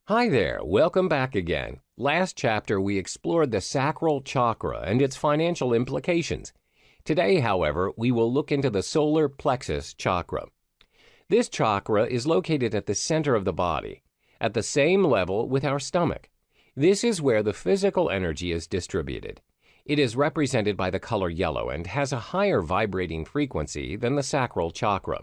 Hi there, welcome back again. Last chapter we explored the sacral chakra and its financial implications. Today, however, we will look into the solar plexus chakra. This chakra is located at the center of the body, at the same level with our stomach. This is where the physical energy is distributed. It is represented by the color yellow and has a higher vibrating frequency than the sacral chakra.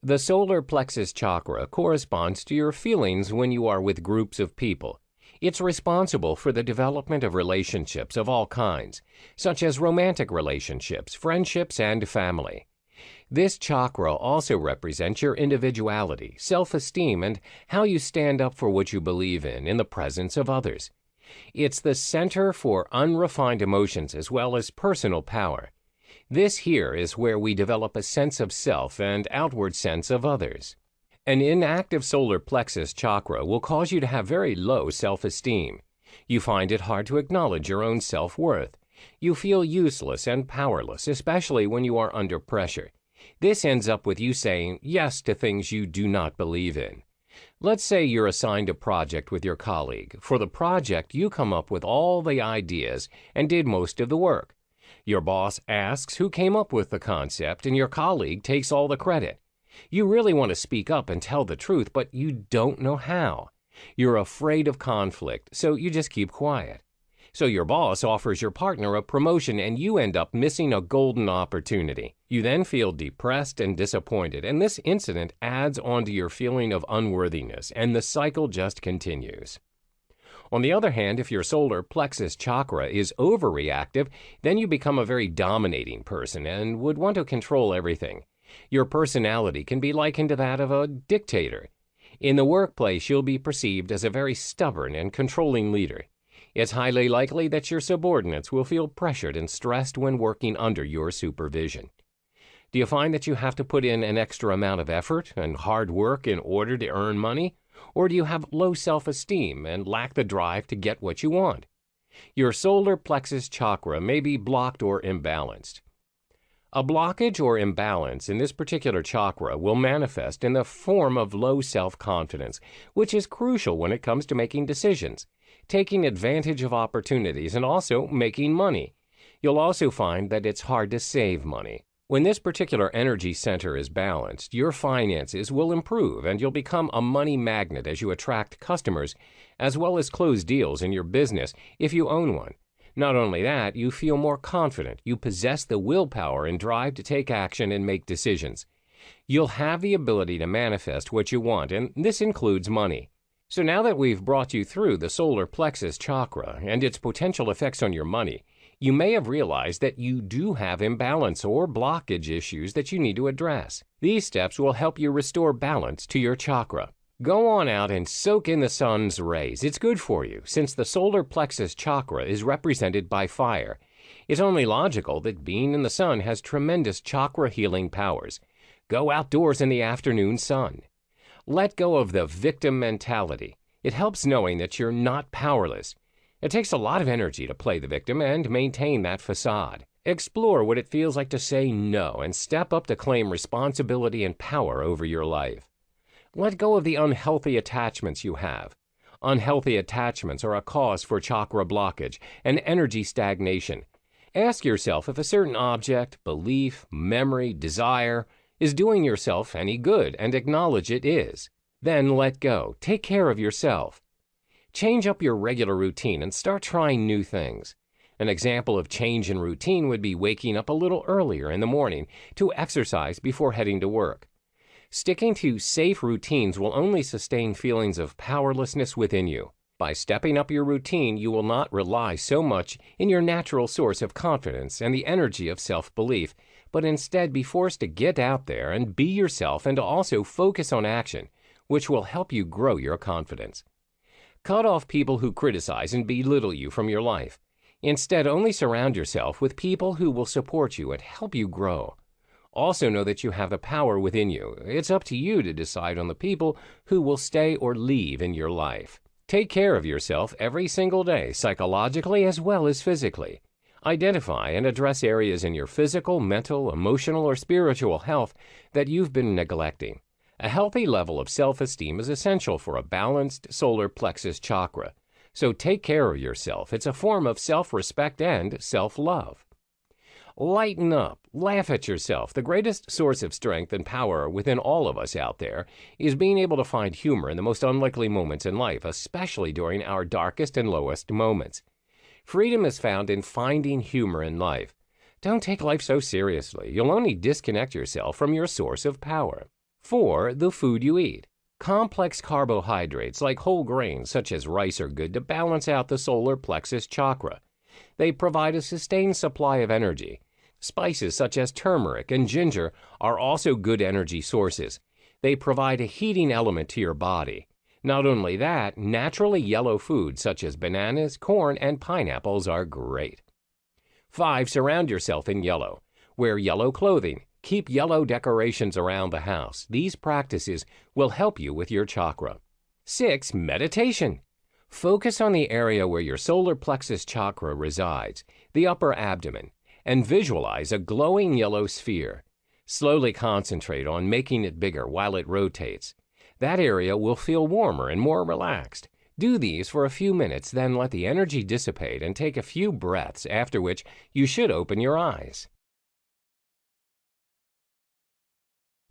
The solar plexus chakra corresponds to your feelings when you are with groups of people. It's responsible for the development of relationships of all kinds, such as romantic relationships, friendships, and family. This chakra also represents your individuality, self-esteem, and how you stand up for what you believe in the presence of others. It's the center for unrefined emotions as well as personal power. This here is where we develop a sense of self and outward sense of others. An inactive solar plexus chakra will cause you to have very low self-esteem. You find it hard to acknowledge your own self-worth. You feel useless and powerless, especially when you are under pressure. This ends up with you saying yes to things you do not believe in. Let's say you're assigned a project with your colleague. For the project, you come up with all the ideas and did most of the work. Your boss asks who came up with the concept, and your colleague takes all the credit. You really want to speak up and tell the truth, but you don't know how. You're afraid of conflict, so you just keep quiet. So your boss offers your partner a promotion, and you end up missing a golden opportunity. You then feel depressed and disappointed, and this incident adds on to your feeling of unworthiness, and the cycle just continues. On the other hand, if your solar plexus chakra is overreactive, then you become a very dominating person and would want to control everything. Your personality can be likened to that of a dictator. In the workplace, you'll be perceived as a very stubborn and controlling leader. It's highly likely that your subordinates will feel pressured and stressed when working under your supervision. Do you find that you have to put in an extra amount of effort and hard work in order to earn money? Or do you have low self-esteem and lack the drive to get what you want? Your solar plexus chakra may be blocked or imbalanced. A blockage or imbalance in this particular chakra will manifest in the form of low self-confidence, which is crucial when it comes to making decisions, taking advantage of opportunities, and also making money. You'll also find that it's hard to save money. When this particular energy center is balanced, your finances will improve and you'll become a money magnet as you attract customers, as well as close deals in your business if you own one. Not only that, you feel more confident. You possess the willpower and drive to take action and make decisions. You'll have the ability to manifest what you want, and this includes money. So now that we've brought you through the solar plexus chakra and its potential effects on your money, you may have realized that you do have imbalance or blockage issues that you need to address. These steps will help you restore balance to your chakra. Go on out and soak in the sun's rays. It's good for you, since the solar plexus chakra is represented by fire. It's only logical that being in the sun has tremendous chakra healing powers. Go outdoors in the afternoon sun. Let go of the victim mentality. It helps knowing that you're not powerless. It takes a lot of energy to play the victim and maintain that facade. Explore what it feels like to say no and step up to claim responsibility and power over your life. Let go of the unhealthy attachments you have. Unhealthy attachments are a cause for chakra blockage and energy stagnation. Ask yourself if a certain object, belief, memory, desire is doing yourself any good, and acknowledge it is. Then let go. Take care of yourself. Change up your regular routine and start trying new things. An example of change in routine would be waking up a little earlier in the morning to exercise before heading to work. Sticking to safe routines will only sustain feelings of powerlessness within you. By stepping up your routine, you will not rely so much in your natural source of confidence and the energy of self-belief, but instead be forced to get out there and be yourself and to also focus on action, which will help you grow your confidence. Cut off people who criticize and belittle you from your life. Instead, only surround yourself with people who will support you and help you grow. Also know that you have the power within you. It's up to you to decide on the people who will stay or leave in your life. Take care of yourself every single day, psychologically as well as physically. Identify and address areas in your physical, mental, emotional, or spiritual health that you've been neglecting. A healthy level of self-esteem is essential for a balanced solar plexus chakra. So take care of yourself. It's a form of self-respect and self-love. Lighten up. Laugh at yourself. The greatest source of strength and power within all of us out there is being able to find humor in the most unlikely moments in life, especially during our darkest and lowest moments. Freedom is found in finding humor in life. Don't take life so seriously. You'll only disconnect yourself from your source of power. 4. The food you eat. Complex carbohydrates like whole grains such as rice are good to balance out the solar plexus chakra. They provide a sustained supply of energy. Spices such as turmeric and ginger are also good energy sources. They provide a heating element to your body. Not only that, naturally yellow foods such as bananas, corn, and pineapples are great. 5. Surround yourself in yellow. Wear yellow clothing. Keep yellow decorations around the house. These practices will help you with your chakra. 6. Meditation. Focus on the area where your solar plexus chakra resides, the upper abdomen, and visualize a glowing yellow sphere. Slowly concentrate on making it bigger while it rotates. That area will feel warmer and more relaxed. Do these for a few minutes, then let the energy dissipate and take a few breaths, after which you should open your eyes.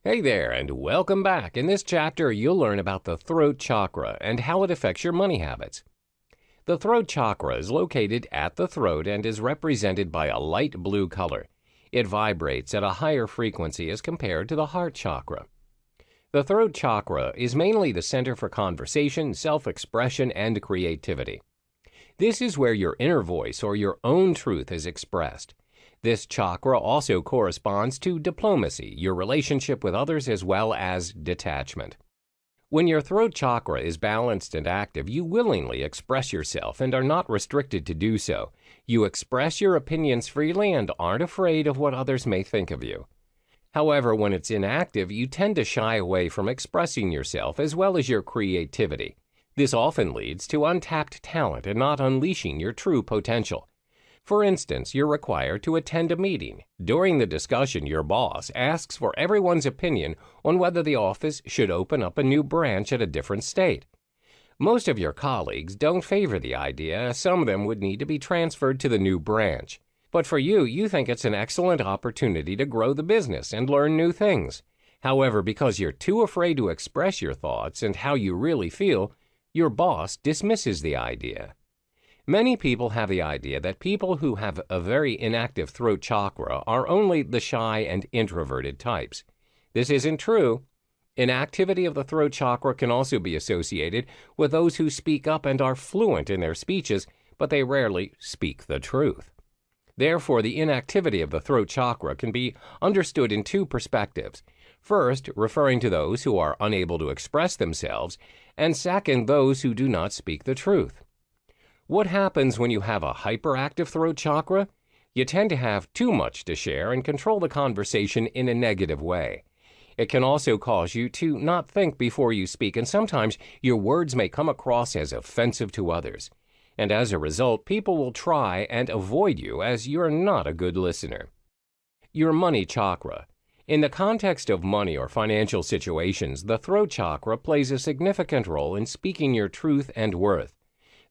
Hey there, and welcome back. In this chapter, you'll learn about the throat chakra and how it affects your money habits. The throat chakra is located at the throat and is represented by a light blue color. It vibrates at a higher frequency as compared to the heart chakra. The throat chakra is mainly the center for conversation, self-expression, and creativity. This is where your inner voice or your own truth is expressed. This chakra also corresponds to diplomacy, your relationship with others, as well as detachment. When your throat chakra is balanced and active, you willingly express yourself and are not restricted to do so. You express your opinions freely and aren't afraid of what others may think of you. However, when it's inactive, you tend to shy away from expressing yourself as well as your creativity. This often leads to untapped talent and not unleashing your true potential. For instance, you're required to attend a meeting. During the discussion, your boss asks for everyone's opinion on whether the office should open up a new branch at a different state. Most of your colleagues don't favor the idea, as some of them would need to be transferred to the new branch. But for you, you think it's an excellent opportunity to grow the business and learn new things. However, because you're too afraid to express your thoughts and how you really feel, your boss dismisses the idea. Many people have the idea that people who have a very inactive throat chakra are only the shy and introverted types. This isn't true. Inactivity of the throat chakra can also be associated with those who speak up and are fluent in their speeches, but they rarely speak the truth. Therefore, the inactivity of the throat chakra can be understood in two perspectives. First, referring to those who are unable to express themselves, and second, those who do not speak the truth. What happens when you have a hyperactive throat chakra? You tend to have too much to share and control the conversation in a negative way. It can also cause you to not think before you speak, and sometimes your words may come across as offensive to others. And as a result, people will try and avoid you as you're not a good listener. Your money chakra. In the context of money or financial situations, the throat chakra plays a significant role in speaking your truth and worth.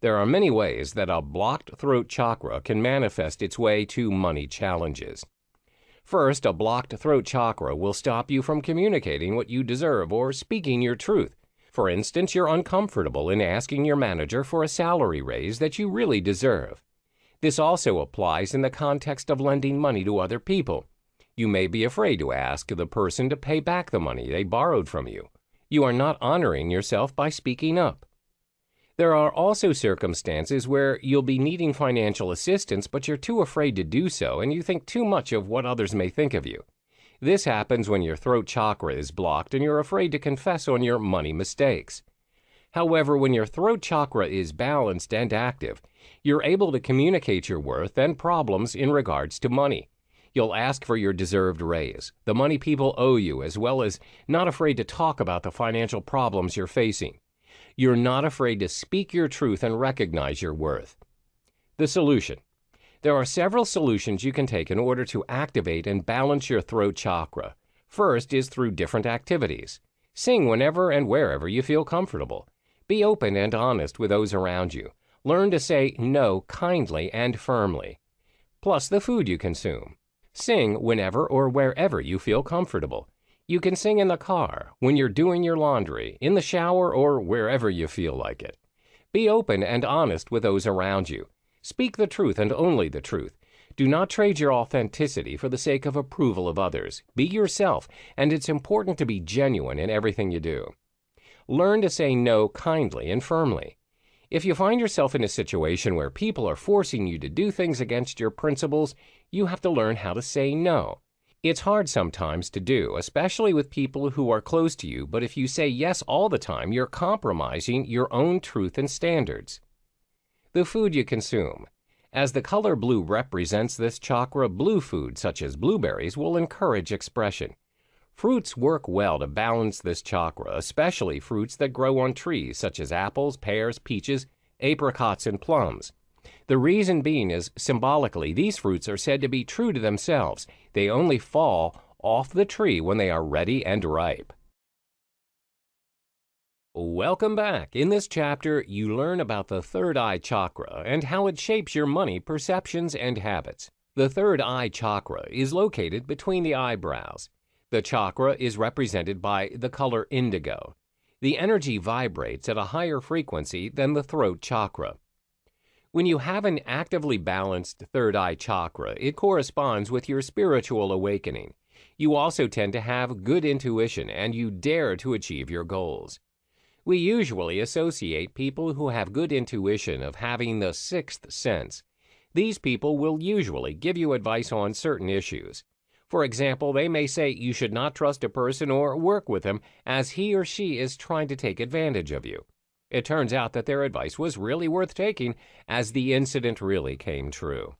There are many ways that a blocked throat chakra can manifest its way to money challenges. First, a blocked throat chakra will stop you from communicating what you deserve or speaking your truth. For instance, you're uncomfortable in asking your manager for a salary raise that you really deserve. This also applies in the context of lending money to other people. You may be afraid to ask the person to pay back the money they borrowed from you. You are not honoring yourself by speaking up. There are also circumstances where you'll be needing financial assistance, but you're too afraid to do so, and you think too much of what others may think of you. This happens when your throat chakra is blocked and you're afraid to confess on your money mistakes. However, when your throat chakra is balanced and active, you're able to communicate your worth and problems in regards to money. You'll ask for your deserved raise, the money people owe you, as well as not afraid to talk about the financial problems you're facing. You're not afraid to speak your truth and recognize your worth. The solution. There are several solutions you can take in order to activate and balance your throat chakra. First is through different activities. Sing whenever and wherever you feel comfortable. Be open and honest with those around you. Learn to say no kindly and firmly. Plus the food you consume. Sing whenever or wherever you feel comfortable. You can sing in the car, when you're doing your laundry, in the shower, or wherever you feel like it. Be open and honest with those around you. Speak the truth and only the truth. Do not trade your authenticity for the sake of approval of others. Be yourself, and it's important to be genuine in everything you do. Learn to say no kindly and firmly. If you find yourself in a situation where people are forcing you to do things against your principles, you have to learn how to say no. It's hard sometimes to do, especially with people who are close to you, but if you say yes all the time, you're compromising your own truth and standards. The food you consume. As the color blue represents this chakra, blue food, such as blueberries, will encourage expression. Fruits work well to balance this chakra, especially fruits that grow on trees, such as apples, pears, peaches, apricots, and plums. The reason being is, symbolically, these fruits are said to be true to themselves. They only fall off the tree when they are ready and ripe. Welcome back. In this chapter, you learn about the third eye chakra and how it shapes your money perceptions and habits. The third eye chakra is located between the eyebrows. The chakra is represented by the color indigo. The energy vibrates at a higher frequency than the throat chakra. When you have an actively balanced third eye chakra, it corresponds with your spiritual awakening. You also tend to have good intuition and you dare to achieve your goals. We usually associate people who have good intuition of having the sixth sense. These people will usually give you advice on certain issues. For example, they may say you should not trust a person or work with him as he or she is trying to take advantage of you. It turns out that their advice was really worth taking, as the incident really came true.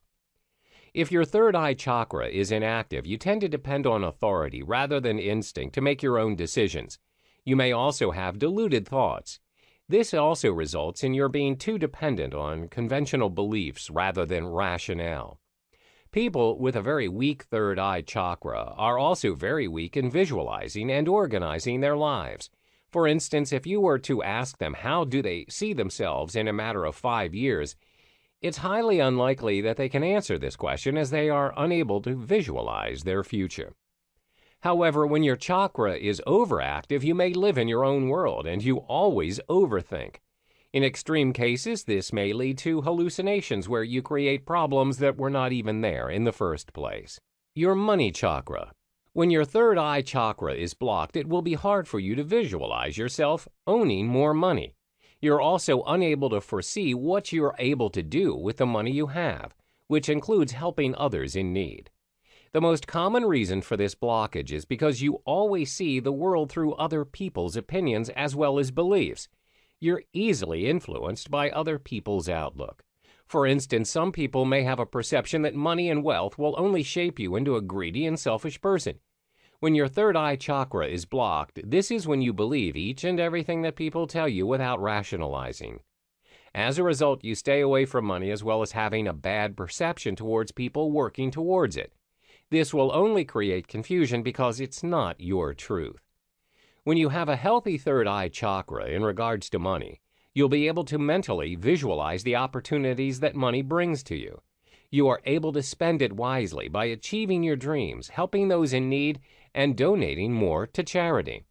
If your third eye chakra is inactive, you tend to depend on authority rather than instinct to make your own decisions. You may also have deluded thoughts. This also results in your being too dependent on conventional beliefs rather than rationale. People with a very weak third eye chakra are also very weak in visualizing and organizing their lives. For instance, if you were to ask them how do they see themselves in a matter of 5 years, it's highly unlikely that they can answer this question as they are unable to visualize their future. However, when your chakra is overactive, you may live in your own world and you always overthink. In extreme cases, this may lead to hallucinations where you create problems that were not even there in the first place. Your money chakra. When your third eye chakra is blocked, it will be hard for you to visualize yourself owning more money. You're also unable to foresee what you're able to do with the money you have, which includes helping others in need. The most common reason for this blockage is because you always see the world through other people's opinions as well as beliefs. You're easily influenced by other people's outlook. For instance, some people may have a perception that money and wealth will only shape you into a greedy and selfish person. When your third eye chakra is blocked, this is when you believe each and everything that people tell you without rationalizing. As a result, you stay away from money as well as having a bad perception towards people working towards it. This will only create confusion because it's not your truth. When you have a healthy third eye chakra in regards to money, you'll be able to mentally visualize the opportunities that money brings to you. You are able to spend it wisely by achieving your dreams, helping those in need, and donating more to charity.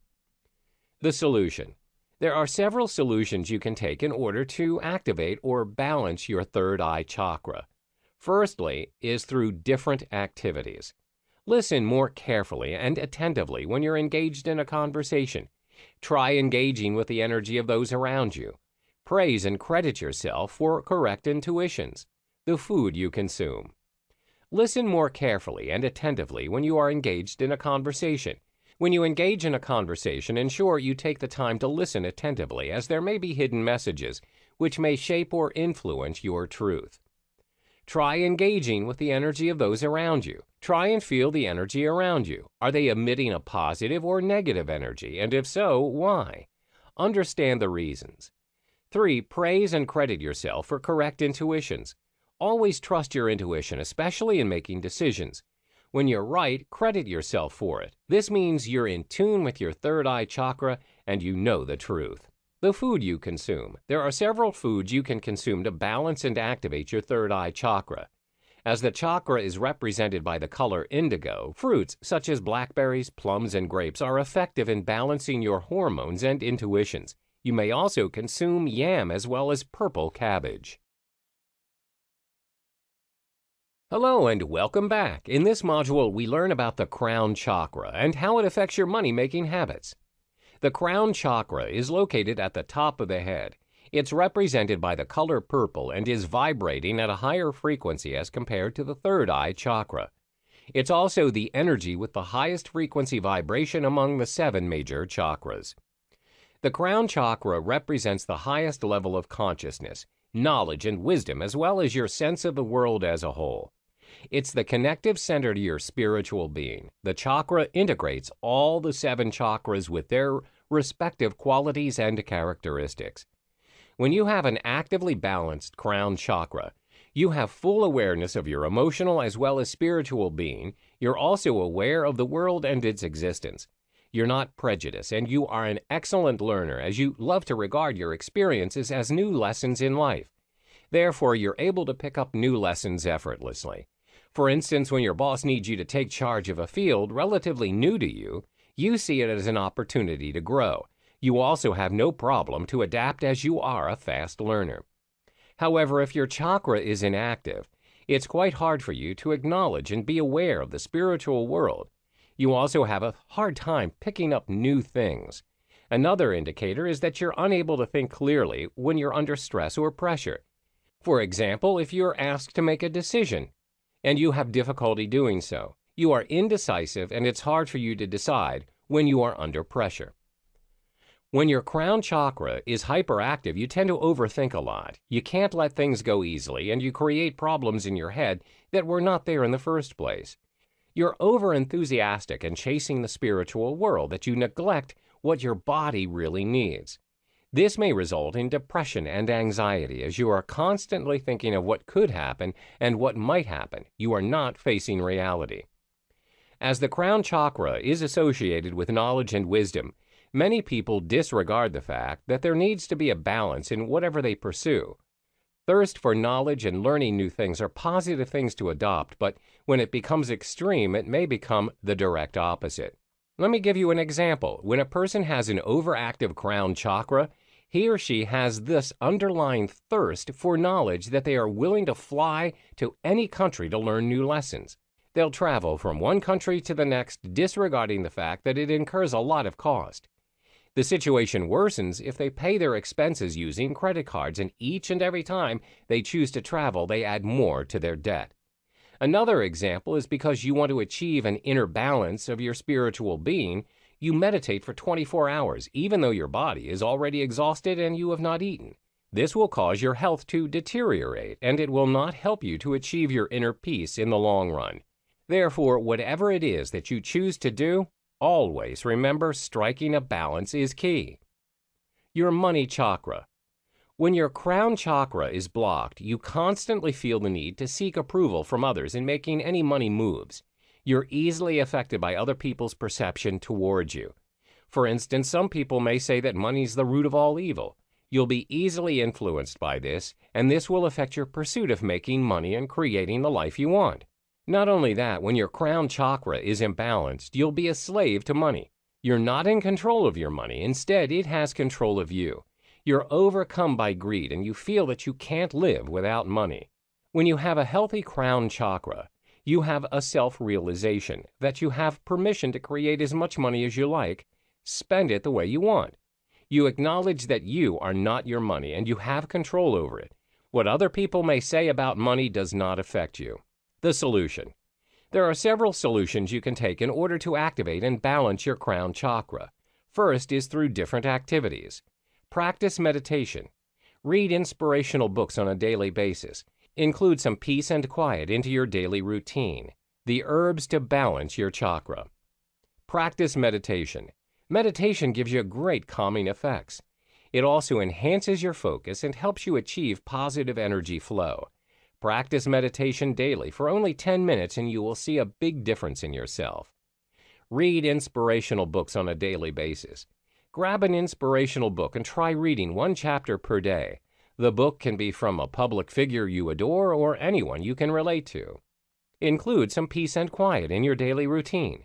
The solution. There are several solutions you can take in order to activate or balance your third eye chakra. Firstly is through different activities. Listen more carefully and attentively when you're engaged in a conversation. Try engaging with the energy of those around you. Praise and credit yourself for correct intuitions. The food you consume. Listen more carefully and attentively when you are engaged in a conversation. When you engage in a conversation, ensure you take the time to listen attentively, as there may be hidden messages which may shape or influence your truth. Try engaging with the energy of those around you. Try and feel the energy around you. Are they emitting a positive or negative energy? And if so, why? Understand the reasons. 3. Praise and credit yourself for correct intuitions. Always trust your intuition, especially in making decisions. When you're right, credit yourself for it. This means you're in tune with your third eye chakra and you know the truth. The food you consume. There are several foods you can consume to balance and activate your third eye chakra. As the chakra is represented by the color indigo, fruits such as blackberries, plums, and grapes are effective in balancing your hormones and intuitions. You may also consume yam as well as purple cabbage. Hello and welcome back. In this module, we learn about the crown chakra and how it affects your money-making habits. The crown chakra is located at the top of the head. It's represented by the color purple and is vibrating at a higher frequency as compared to the third eye chakra. It's also the energy with the highest frequency vibration among the 7 major chakras. The crown chakra represents the highest level of consciousness, knowledge, and wisdom, as well as your sense of the world as a whole. It's the connective center to your spiritual being. The chakra integrates all the 7 chakras with their respective qualities and characteristics. When you have an actively balanced crown chakra, you have full awareness of your emotional as well as spiritual being. You're also aware of the world and its existence. You're not prejudiced, and you are an excellent learner as you love to regard your experiences as new lessons in life. Therefore, you're able to pick up new lessons effortlessly. For instance, when your boss needs you to take charge of a field relatively new to you, you see it as an opportunity to grow. You also have no problem to adapt as you are a fast learner. However, if your chakra is inactive, it's quite hard for you to acknowledge and be aware of the spiritual world. You also have a hard time picking up new things. Another indicator is that you're unable to think clearly when you're under stress or pressure. For example, if you're asked to make a decision and you have difficulty doing so, you are indecisive and it's hard for you to decide when you are under pressure. When your crown chakra is hyperactive, you tend to overthink a lot. You can't let things go easily, and you create problems in your head that were not there in the first place. You're over-enthusiastic and chasing the spiritual world that you neglect what your body really needs. This may result in depression and anxiety as you are constantly thinking of what could happen and what might happen. You are not facing reality. As the crown chakra is associated with knowledge and wisdom, many people disregard the fact that there needs to be a balance in whatever they pursue. Thirst for knowledge and learning new things are positive things to adopt, but when it becomes extreme, it may become the direct opposite. Let me give you an example. When a person has an overactive crown chakra, he or she has this underlying thirst for knowledge that they are willing to fly to any country to learn new lessons. They'll travel from one country to the next, disregarding the fact that it incurs a lot of cost. The situation worsens if they pay their expenses using credit cards, and each and every time they choose to travel, they add more to their debt. Another example is because you want to achieve an inner balance of your spiritual being, you meditate for 24 hours, even though your body is already exhausted and you have not eaten. This will cause your health to deteriorate, and it will not help you to achieve your inner peace in the long run. Therefore, whatever it is that you choose to do, always remember striking a balance is key. Your money chakra. When your crown chakra is blocked, you constantly feel the need to seek approval from others in making any money moves. You're easily affected by other people's perception towards you. For instance, some people may say that money's the root of all evil. You'll be easily influenced by this, and this will affect your pursuit of making money and creating the life you want. Not only that, when your crown chakra is imbalanced, you'll be a slave to money. You're not in control of your money. Instead, it has control of you. You're overcome by greed, and you feel that you can't live without money. When you have a healthy crown chakra, you have a self-realization that you have permission to create as much money as you like, spend it the way you want. You acknowledge that you are not your money and you have control over it. What other people may say about money does not affect you. The solution. There are several solutions you can take in order to activate and balance your crown chakra. First is through different activities. Practice meditation. Read inspirational books on a daily basis. Include some peace and quiet into your daily routine. The herbs to balance your chakra. Practice meditation. Meditation gives you great calming effects. It also enhances your focus and helps you achieve positive energy flow. Practice meditation daily for only 10 minutes and you will see a big difference in yourself. Read inspirational books on a daily basis. Grab an inspirational book and try reading one chapter per day. The book can be from a public figure you adore or anyone you can relate to. Include some peace and quiet in your daily routine.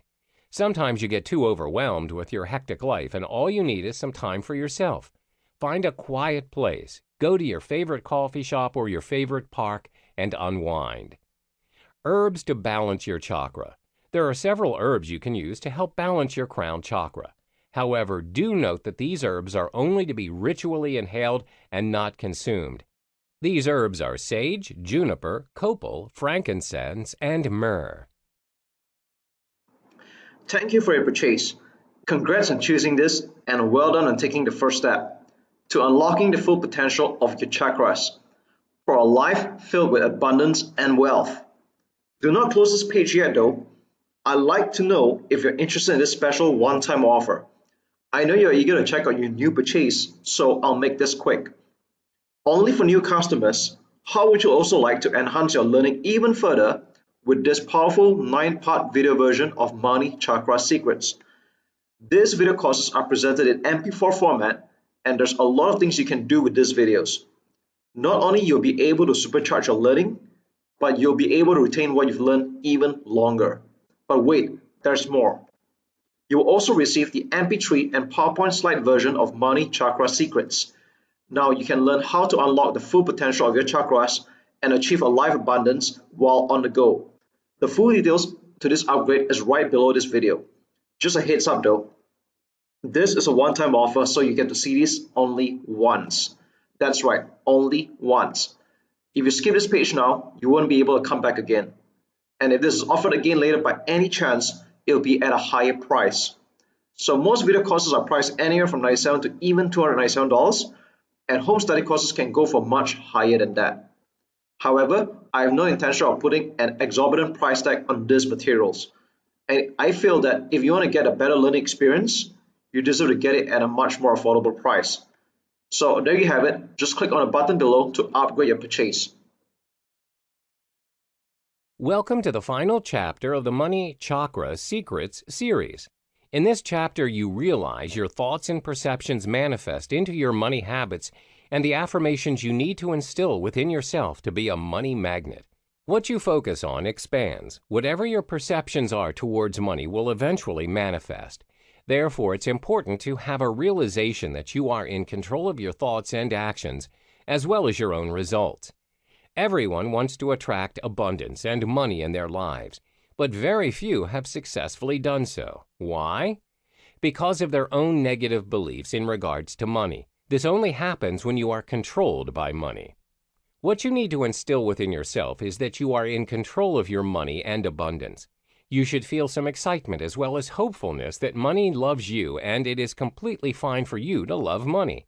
Sometimes you get too overwhelmed with your hectic life and all you need is some time for yourself. Find a quiet place, go to your favorite coffee shop or your favorite park and unwind. Herbs to balance your chakra. There are several herbs you can use to help balance your crown chakra. However, do note that these herbs are only to be ritually inhaled and not consumed. These herbs are sage, juniper, copal, frankincense, and myrrh. Thank you for your purchase. Congrats on choosing this and well done on taking the first step to unlocking the full potential of your chakras for a life filled with abundance and wealth. Do not close this page yet though. I'd like to know if you're interested in this special one-time offer. I know you're eager to check out your new purchase, so I'll make this quick. Only for new customers, how would you also like to enhance your learning even further with this powerful 9-part video version of Money Chakra Secrets? These video courses are presented in MP4 format and there's a lot of things you can do with these videos. Not only you'll be able to supercharge your learning, but you'll be able to retain what you've learned even longer. But wait, there's more. You will also receive the MP3 and PowerPoint slide version of Money Chakra Secrets. Now you can learn how to unlock the full potential of your chakras and achieve a life abundance while on the go. The full details to this upgrade is right below this video. Just a heads up though, this is a one-time offer, so you get to see this only once. That's right, only once. If you skip this page now, you won't be able to come back again. And if this is offered again later by any chance, it'll be at a higher price. So most video courses are priced anywhere from $97 to even $297, and home study courses can go for much higher than that. However, I have no intention of putting an exorbitant price tag on these materials. And I feel that if you want to get a better learning experience, you deserve to get it at a much more affordable price. So there you have it. Just click on the button below to upgrade your purchase. Welcome to the final chapter of the Money Chakra Secrets series. In this chapter, you realize your thoughts and perceptions manifest into your money habits and the affirmations you need to instill within yourself to be a money magnet. What you focus on expands. Whatever your perceptions are towards money will eventually manifest. Therefore, it's important to have a realization that you are in control of your thoughts and actions, as well as your own results. Everyone wants to attract abundance and money in their lives, but very few have successfully done so. Why? Because of their own negative beliefs in regards to money. This only happens when you are controlled by money. What you need to instill within yourself is that you are in control of your money and abundance. You should feel some excitement as well as hopefulness that money loves you and it is completely fine for you to love money.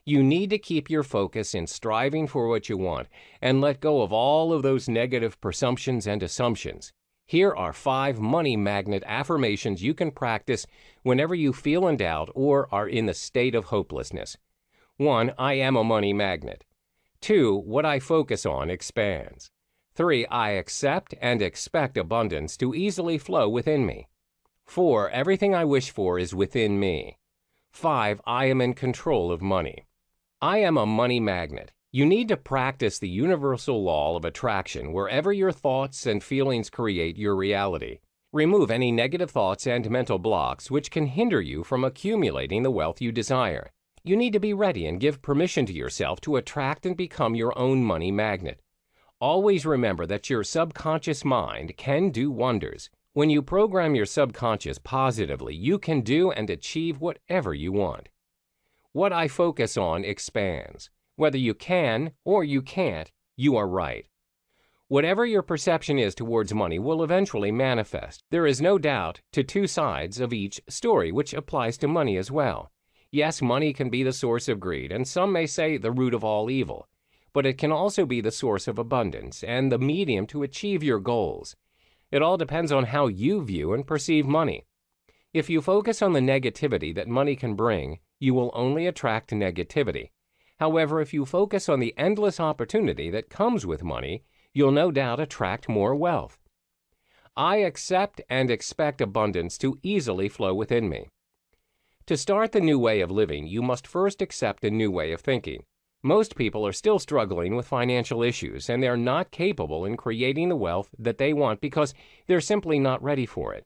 You need to keep your focus in striving for what you want and let go of all of those negative presumptions and assumptions. Here are 5 money magnet affirmations you can practice whenever you feel in doubt or are in the state of hopelessness. 1. I am a money magnet. 2. What I focus on expands. 3. I accept and expect abundance to easily flow within me. 4. Everything I wish for is within me. 5. I am in control of money. I am a money magnet. You need to practice the universal law of attraction wherever your thoughts and feelings create your reality. Remove any negative thoughts and mental blocks which can hinder you from accumulating the wealth you desire. You need to be ready and give permission to yourself to attract and become your own money magnet. Always remember that your subconscious mind can do wonders. When you program your subconscious positively, you can do and achieve whatever you want. What I focus on expands. Whether you can or you can't, you are right. Whatever your perception is towards money will eventually manifest. There is no doubt to 2 sides of each story, which applies to money as well. Yes, money can be the source of greed, and some may say the root of all evil. But it can also be the source of abundance and the medium to achieve your goals. It all depends on how you view and perceive money. If you focus on the negativity that money can bring, you will only attract negativity. However, if you focus on the endless opportunity that comes with money, You'll no doubt attract more wealth. I accept and expect abundance to easily flow within me. To start the new way of living, you must first accept a new way of thinking. Most people are still struggling with financial issues, and they're not capable in creating the wealth that they want because they're simply not ready for it.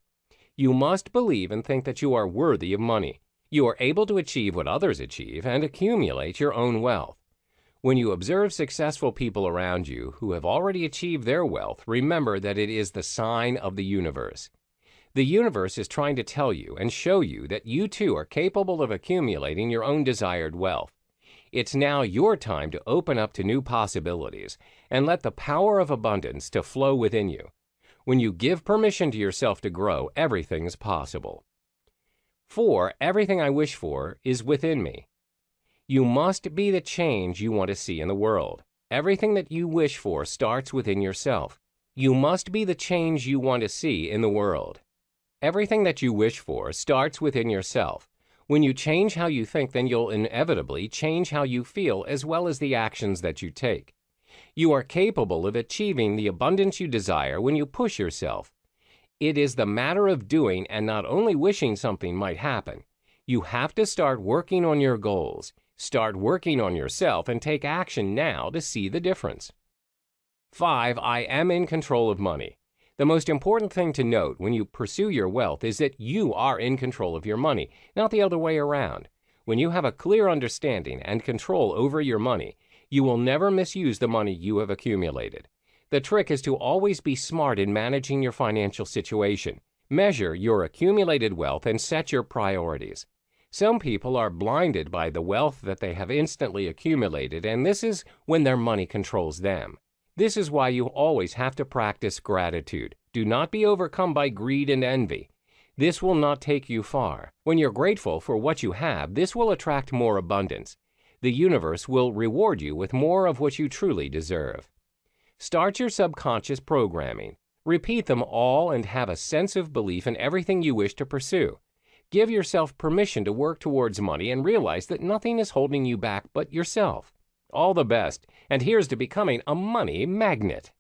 You must believe and think that you are worthy of money. You are able to achieve what others achieve and accumulate your own wealth. When you observe successful people around you who have already achieved their wealth, remember that it is the sign of the universe. The universe is trying to tell you and show you that you too are capable of accumulating your own desired wealth. It's now your time to open up to new possibilities and let the power of abundance to flow within you. When you give permission to yourself to grow, everything's possible. 4. Everything I wish for is within me. You must be the change you want to see in the world. Everything that you wish for starts within yourself. You must be the change you want to see in the world. Everything that you wish for starts within yourself. When you change how you think, then you'll inevitably change how you feel as well as the actions that you take. You are capable of achieving the abundance you desire when you push yourself. It is the matter of doing and not only wishing something might happen. You have to start working on your goals, start working on yourself, and take action now to see the difference. 5. I am in control of money. The most important thing to note when you pursue your wealth is that you are in control of your money, not the other way around. When you have a clear understanding and control over your money, you will never misuse the money you have accumulated. The trick is to always be smart in managing your financial situation. Measure your accumulated wealth and set your priorities. Some people are blinded by the wealth that they have instantly accumulated, and this is when their money controls them. This is why you always have to practice gratitude. Do not be overcome by greed and envy. This will not take you far. When you're grateful for what you have, this will attract more abundance. The universe will reward you with more of what you truly deserve. Start your subconscious programming. Repeat them all and have a sense of belief in everything you wish to pursue. Give yourself permission to work towards money and realize that nothing is holding you back but yourself. All the best, and here's to becoming a money magnet.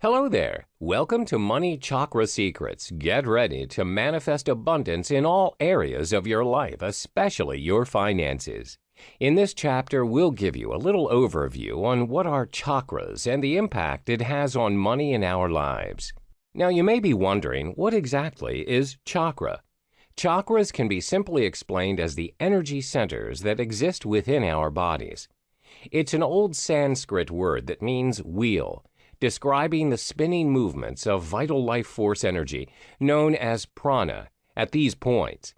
Hello there. Welcome to Money Chakra Secrets. Get ready to manifest abundance in all areas of your life, especially your finances. In this chapter, we'll give you a little overview on what are chakras and the impact it has on money in our lives. Now, you may be wondering, what exactly is chakra? Chakras can be simply explained as the energy centers that exist within our bodies. It's an old Sanskrit word that means wheel, describing the spinning movements of vital life force energy, known as prana, at these points.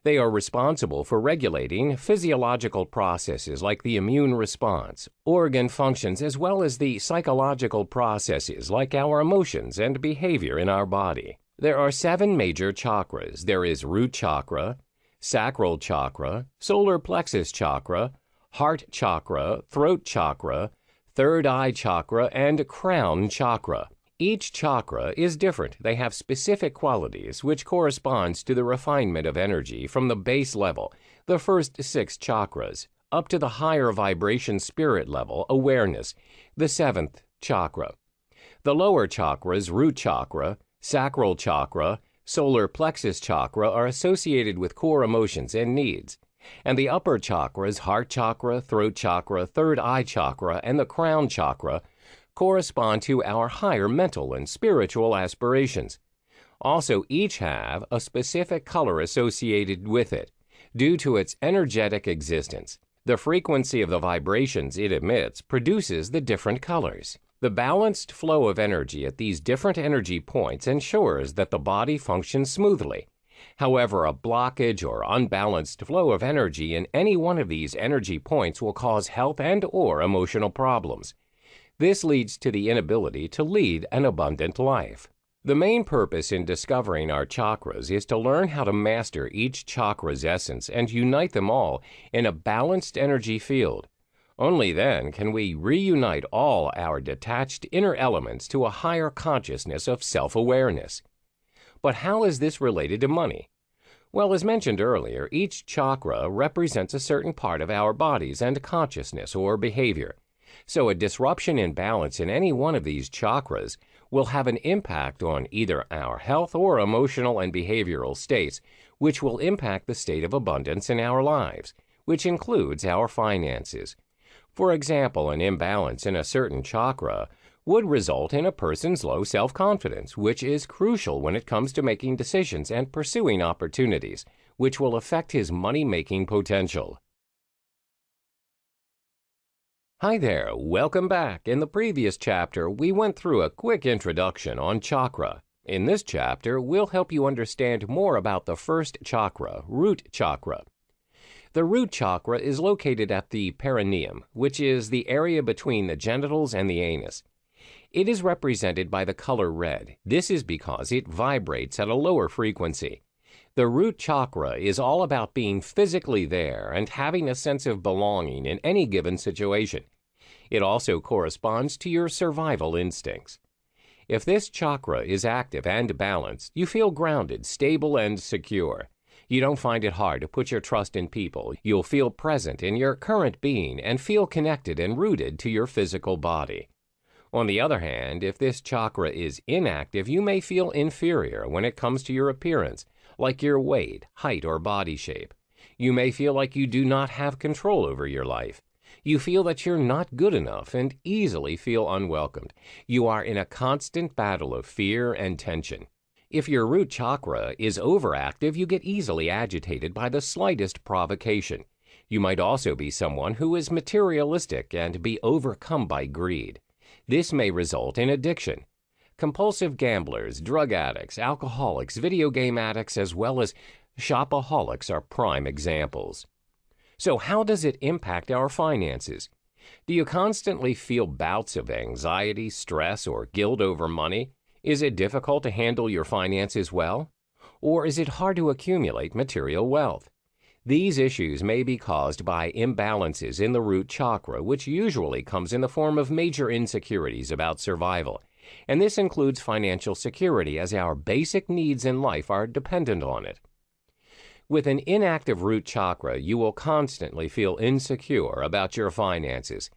They are responsible for regulating physiological processes like the immune response, organ functions, as well as the psychological processes like our emotions and behavior in our body. There are 7 major chakras. There is root chakra, sacral chakra, solar plexus chakra, heart chakra, throat chakra, third eye chakra, and crown chakra. Each chakra is different. They have specific qualities which corresponds to the refinement of energy from the base level, the first 6 chakras, up to the higher vibration spirit level, awareness, the 7th chakra. The lower chakras, root chakra, sacral chakra, solar plexus chakra, are associated with core emotions and needs. And the upper chakras, heart chakra, throat chakra, third eye chakra, and the crown chakra, correspond to our higher mental and spiritual aspirations. Also, each have a specific color associated with it, due to its energetic existence. The frequency of the vibrations it emits produces the different colors. The balanced flow of energy at these different energy points ensures that the body functions smoothly. However, a blockage or unbalanced flow of energy in any one of these energy points will cause health and/or emotional problems. This leads to the inability to lead an abundant life. The main purpose in discovering our chakras is to learn how to master each chakra's essence and unite them all in a balanced energy field. Only then can we reunite all our detached inner elements to a higher consciousness of self-awareness. But how is this related to money? Well, as mentioned earlier, each chakra represents a certain part of our bodies and consciousness or behavior. So a disruption in balance in any one of these chakras will have an impact on either our health or emotional and behavioral states, which will impact the state of abundance in our lives, which includes our finances. For example, an imbalance in a certain chakra would result in a person's low self-confidence, which is crucial when it comes to making decisions and pursuing opportunities, which will affect his money-making potential. Hi there, welcome back. In the previous chapter, we went through a quick introduction on chakra. In this chapter, we'll help you understand more about the first chakra, root chakra. The root chakra is located at the perineum, which is the area between the genitals and the anus. It is represented by the color red. This is because it vibrates at a lower frequency. The root chakra is all about being physically there and having a sense of belonging in any given situation. It also corresponds to your survival instincts. If this chakra is active and balanced, you feel grounded, stable, and secure. You don't find it hard to put your trust in people. You'll feel present in your current being and feel connected and rooted to your physical body. On the other hand, if this chakra is inactive, you may feel inferior when it comes to your appearance, like your weight, height, or body shape. You may feel like you do not have control over your life. You feel that you're not good enough and easily feel unwelcomed. You are in a constant battle of fear and tension. If your root chakra is overactive, you get easily agitated by the slightest provocation. You might also be someone who is materialistic and be overcome by greed. This may result in addiction. Compulsive gamblers, drug addicts, alcoholics, video game addicts, as well as shopaholics are prime examples. So how does it impact our finances? Do you constantly feel bouts of anxiety, stress, or guilt over money? Is it difficult to handle your finances well? Or is it hard to accumulate material wealth? These issues may be caused by imbalances in the root chakra, which usually comes in the form of major insecurities about survival. And this includes financial security, as our basic needs in life are dependent on it. With an inactive root chakra, you will constantly feel insecure about your finances,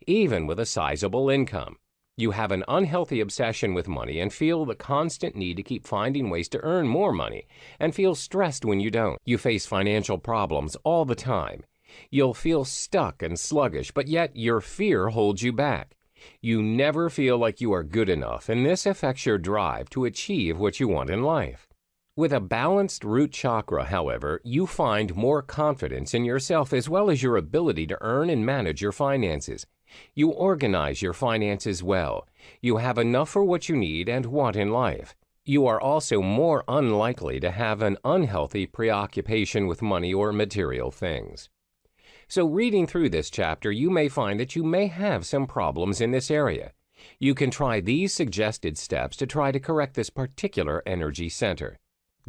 even with a sizable income. You have an unhealthy obsession with money and feel the constant need to keep finding ways to earn more money and feel stressed when you don't. You face financial problems all the time. You'll feel stuck and sluggish, but yet your fear holds you back. You never feel like you are good enough, and this affects your drive to achieve what you want in life. With a balanced root chakra, however, you find more confidence in yourself as well as your ability to earn and manage your finances. You organize your finances well. You have enough for what you need and want in life. You are also more unlikely to have an unhealthy preoccupation with money or material things. So reading through this chapter, you may find that you may have some problems in this area. You can try these suggested steps to try to correct this particular energy center.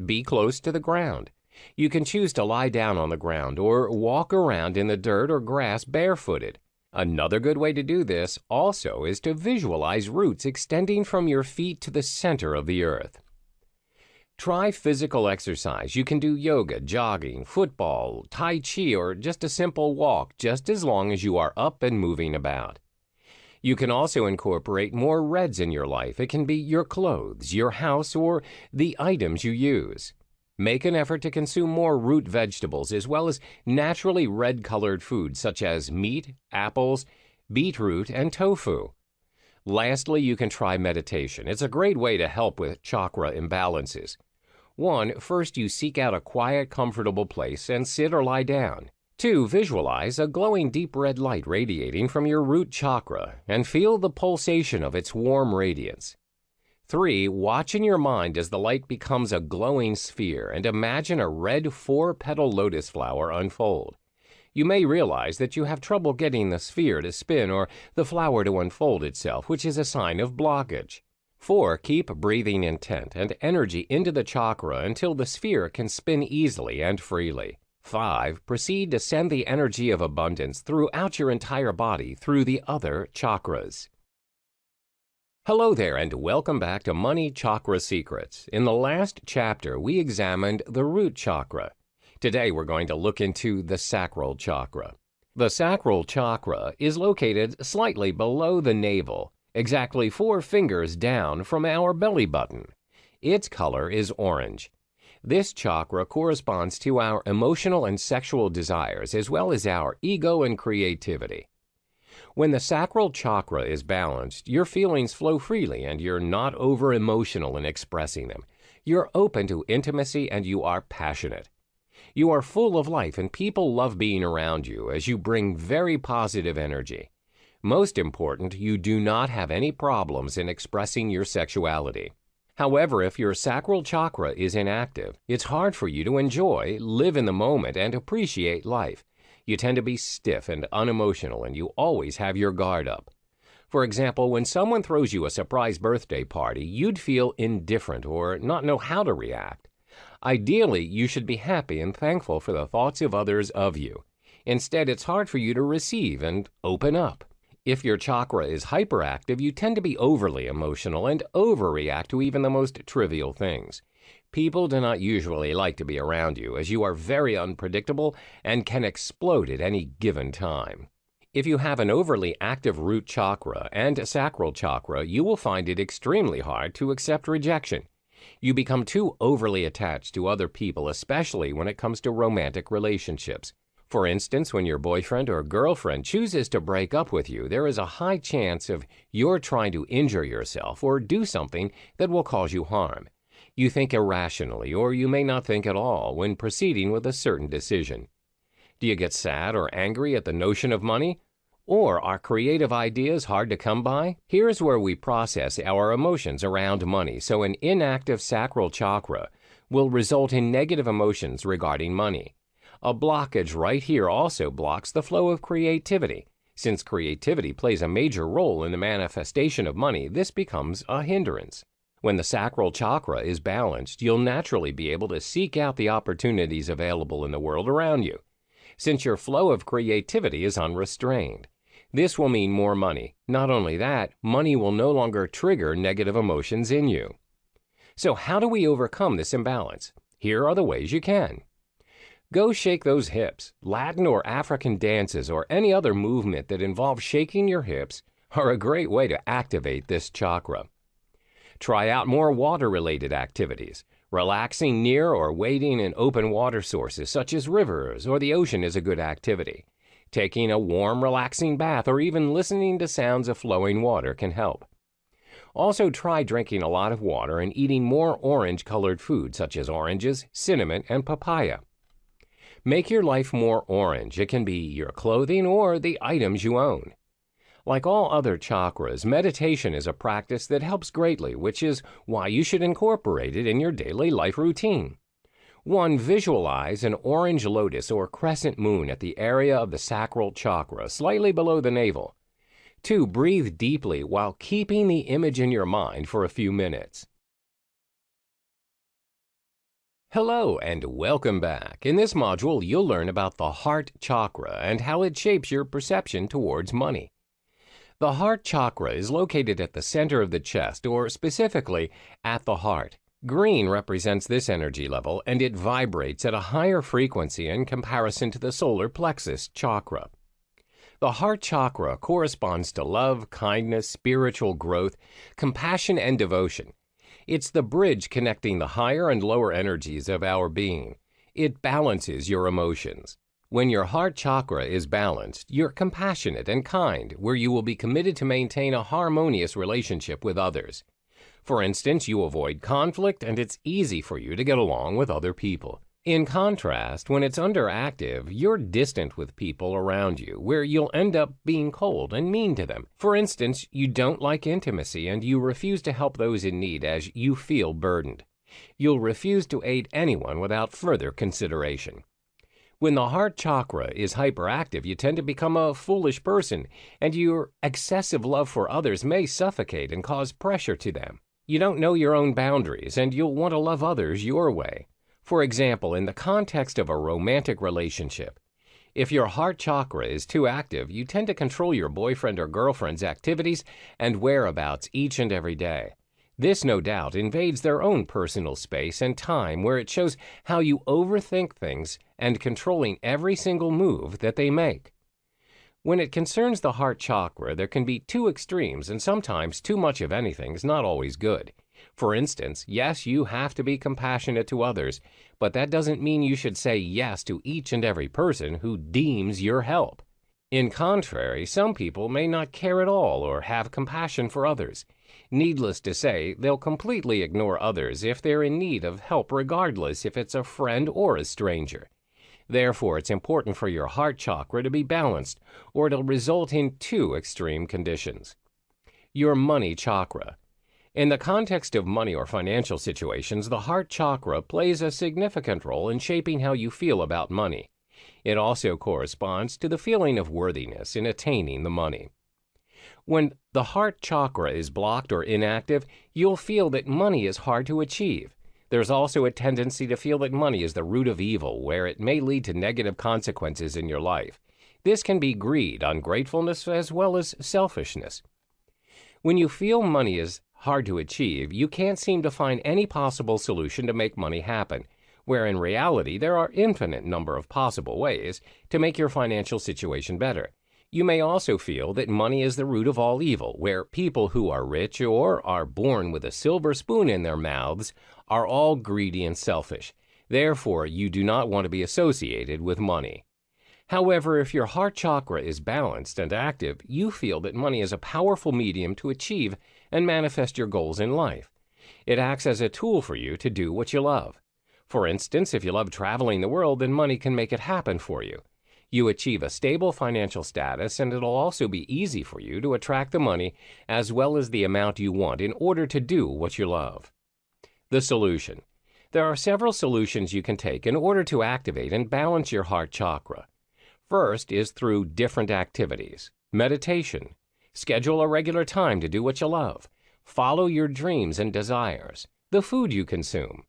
Be close to the ground. You can choose to lie down on the ground or walk around in the dirt or grass barefooted. Another good way to do this also is to visualize roots extending from your feet to the center of the earth. Try physical exercise. You can do yoga, jogging, football, tai chi, or just a simple walk, just as long as you are up and moving about. You can also incorporate more reds in your life. It can be your clothes, your house, or the items you use. Make an effort to consume more root vegetables as well as naturally red-colored foods such as meat, apples, beetroot, and tofu. Lastly, you can try meditation. It's a great way to help with chakra imbalances. First you seek out a quiet, comfortable place and sit or lie down. 2, visualize a glowing deep red light radiating from your root chakra and feel the pulsation of its warm radiance. 3, watch in your mind as the light becomes a glowing sphere and imagine a red 4-petal lotus flower unfold. You may realize that you have trouble getting the sphere to spin or the flower to unfold itself, which is a sign of blockage. 4, keep breathing intent and energy into the chakra until the sphere can spin easily and freely. 5, proceed to send the energy of abundance throughout your entire body through the other chakras. Hello there and welcome back to Money Chakra Secrets. In the last chapter, we examined the root chakra. Today we're going to look into the sacral chakra. The sacral chakra is located slightly below the navel, exactly 4 fingers down from our belly button. Its color is orange. This chakra corresponds to our emotional and sexual desires as well as our ego and creativity. When the sacral chakra is balanced, your feelings flow freely and you're not over-emotional in expressing them. You're open to intimacy and you are passionate. You are full of life and people love being around you as you bring very positive energy. Most important, you do not have any problems in expressing your sexuality. However, if your sacral chakra is inactive, it's hard for you to enjoy, live in the moment, and appreciate life. You tend to be stiff and unemotional, and you always have your guard up. For example, when someone throws you a surprise birthday party, you'd feel indifferent or not know how to react. Ideally, you should be happy and thankful for the thoughts of others of you. Instead, it's hard for you to receive and open up. If your chakra is hyperactive, you tend to be overly emotional and overreact to even the most trivial things. People do not usually like to be around you as you are very unpredictable and can explode at any given time. If you have an overly active root chakra and a sacral chakra, you will find it extremely hard to accept rejection. You become too overly attached to other people, especially when it comes to romantic relationships. For instance, when your boyfriend or girlfriend chooses to break up with you, there is a high chance of you're trying to injure yourself or do something that will cause you harm. You think irrationally, or you may not think at all when proceeding with a certain decision. Do you get sad or angry at the notion of money? Or are creative ideas hard to come by? Here's where we process our emotions around money, so an inactive sacral chakra will result in negative emotions regarding money. A blockage right here also blocks the flow of creativity. Since creativity plays a major role in the manifestation of money, this becomes a hindrance. When the sacral chakra is balanced, you'll naturally be able to seek out the opportunities available in the world around you, since your flow of creativity is unrestrained. This will mean more money. Not only that, money will no longer trigger negative emotions in you. So how do we overcome this imbalance? Here are the ways you can. Go shake those hips. Latin or African dances or any other movement that involves shaking your hips are a great way to activate this chakra. Try out more water-related activities. Relaxing near or wading in open water sources such as rivers or the ocean is a good activity. Taking a warm, relaxing bath or even listening to sounds of flowing water can help. Also try drinking a lot of water and eating more orange-colored food such as oranges, cinnamon, and papaya. Make your life more orange. It can be your clothing or the items you own. Like all other chakras, meditation is a practice that helps greatly, which is why you should incorporate it in your daily life routine. 1. Visualize an orange lotus or crescent moon at the area of the sacral chakra, slightly below the navel. 2. Breathe deeply while keeping the image in your mind for a few minutes. Hello and welcome back. In this module, you'll learn about the heart chakra and how it shapes your perception towards money. The heart chakra is located at the center of the chest, or specifically at the heart. Green represents this energy level, and it vibrates at a higher frequency in comparison to the solar plexus chakra. The heart chakra corresponds to love, kindness, spiritual growth, compassion, and devotion. It's the bridge connecting the higher and lower energies of our being. It balances your emotions. When your heart chakra is balanced, you're compassionate and kind, where you will be committed to maintain a harmonious relationship with others. For instance, you avoid conflict and it's easy for you to get along with other people. In contrast, when it's underactive, you're distant with people around you, where you'll end up being cold and mean to them. For instance, you don't like intimacy and you refuse to help those in need as you feel burdened. You'll refuse to aid anyone without further consideration. When the heart chakra is hyperactive, you tend to become a foolish person, and your excessive love for others may suffocate and cause pressure to them. You don't know your own boundaries, and you'll want to love others your way. For example, in the context of a romantic relationship, if your heart chakra is too active, you tend to control your boyfriend or girlfriend's activities and whereabouts each and every day. This, no doubt, invades their own personal space and time, where it shows how you overthink things and controlling every single move that they make. When it concerns the heart chakra, there can be two extremes, and sometimes too much of anything is not always good. For instance, yes, you have to be compassionate to others, but that doesn't mean you should say yes to each and every person who deems your help. In contrary, some people may not care at all or have compassion for others. Needless to say, they'll completely ignore others if they're in need of help, regardless if it's a friend or a stranger. Therefore, it's important for your heart chakra to be balanced, or it'll result in two extreme conditions. Your money chakra. In the context of money or financial situations, the heart chakra plays a significant role in shaping how you feel about money. It also corresponds to the feeling of worthiness in attaining the money. When the heart chakra is blocked or inactive, you'll feel that money is hard to achieve. There's also a tendency to feel that money is the root of evil, where it may lead to negative consequences in your life. This can be greed, ungratefulness, as well as selfishness. When you feel money is hard to achieve, you can't seem to find any possible solution to make money happen, where in reality there are infinite number of possible ways to make your financial situation better. You may also feel that money is the root of all evil, where people who are rich or are born with a silver spoon in their mouths are all greedy and selfish. Therefore, you do not want to be associated with money. However, if your heart chakra is balanced and active, you feel that money is a powerful medium to achieve and manifest your goals in life. It acts as a tool for you to do what you love. For instance, if you love traveling the world, then money can make it happen for you. You achieve a stable financial status, and it'll also be easy for you to attract the money as well as the amount you want in order to do what you love. The solution. There are several solutions you can take in order to activate and balance your heart chakra. First is through different activities. Meditation. Schedule a regular time to do what you love. Follow your dreams and desires. The food you consume.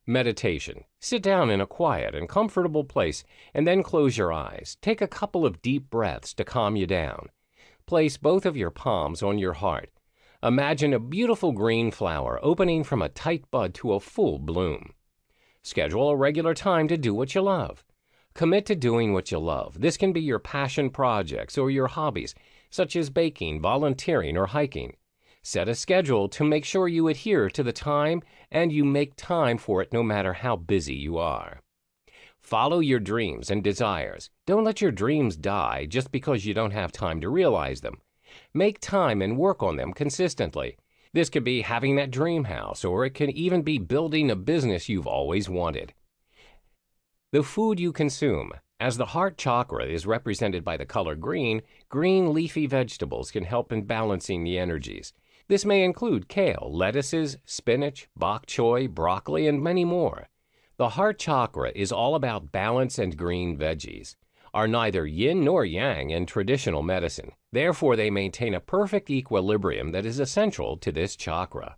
Meditation. Sit down in a quiet and comfortable place and then close your eyes. Take a couple of deep breaths to calm you down. Place both of your palms on your heart. Imagine a beautiful green flower opening from a tight bud to a full bloom. Schedule a regular time to do what you love. Commit to doing what you love. This can be your passion projects or your hobbies, such as baking, volunteering, or hiking. Set a schedule to make sure you adhere to the time and you make time for it no matter how busy you are. Follow your dreams and desires. Don't let your dreams die just because you don't have time to realize them. Make time and work on them consistently. This could be having that dream house, or it can even be building a business you've always wanted. The food you consume. As the heart chakra is represented by the color green, green leafy vegetables can help in balancing the energies. This may include kale, lettuces, spinach, bok choy, broccoli, and many more. The heart chakra is all about balance, and green veggies are neither yin nor yang in traditional medicine. Therefore, they maintain a perfect equilibrium that is essential to this chakra.